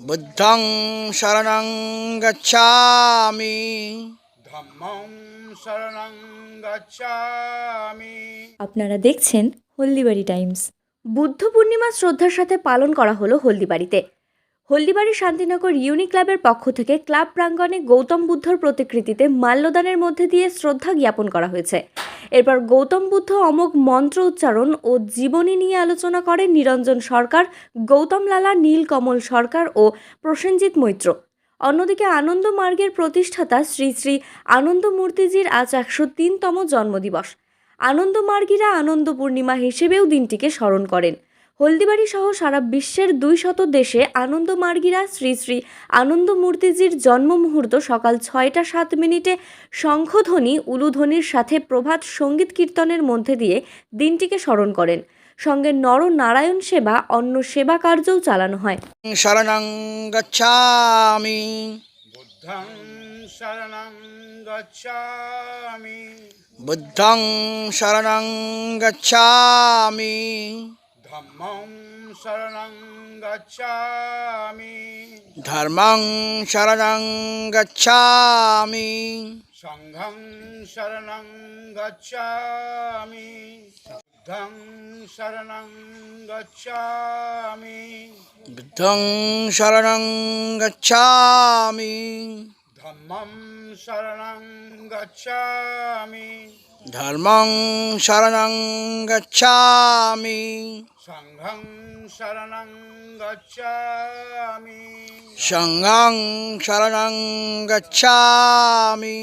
বুদ্ধং শরণং গচ্ছামি। ধম্মং শরণং গচ্ছামি। আপনারা দেখছেন হলদিবাড়ি টাইমস। বুদ্ধ পূর্ণিমা শ্রদ্ধার সাথে পালন করা হলো হলদিবাড়িতে। হলদিবাড়ি শান্তিনগর ইউনি ক্লাবের পক্ষ থেকে ক্লাব প্রাঙ্গণে গৌতম বুদ্ধর প্রতিকৃতিতে মাল্যদানের মধ্যে দিয়ে শ্রদ্ধা জ্ঞাপন করা হয়েছে। এরপর গৌতম বুদ্ধ অমোঘ মন্ত্র উচ্চারণ ও জীবনী নিয়ে আলোচনা করেন নিরঞ্জন সরকার, গৌতম লালা, নীলকমল সরকার ও প্রসেনজিৎ মৈত্র। অন্যদিকে আনন্দ মার্গের প্রতিষ্ঠাতা শ্রী শ্রী আনন্দ মূর্তিজির আজ 103তম জন্মদিবস। আনন্দ মার্গীরা আনন্দ পূর্ণিমা হিসেবেও দিনটিকে স্মরণ করেন। হলদিবাড়ি সহ সারা বিশ্বের 200 দেশে আনন্দ মার্গীরা শ্রী শ্রী আনন্দ মূর্তিজির জন্ম মুহূর্ত সকাল 6টা 7 শঙ্খধ্বনি, উলুধ্বনির সাথে প্রভাত সঙ্গীত কীর্তনের মধ্যে দিয়ে দিনটিকে স্মরণ করেন। সঙ্গে নরনারায়ণ সেবা, অন্ন সেবা কার্যও চালানো হয়। শরণং গচ্ছামি। বুদ্ধং শরণং গচ্ছামি। বুদ্ধং শরণং গচ্ছামি। ধম্মং শরণং গচ্ছামি। ধর্মং শরণং গচ্ছামি। সংঘং শরণং গচ্ছামি। বুদ্ধং শরণং গচ্ছামি। বুদ্ধং শরণং গচ্ছামি। ধম্মং শরণং গচ্ছামি। ধর্মং শরণং গচ্ছামি। সংঘং শরণং গচ্ছামি। সংঘং শরণং গচ্ছামি।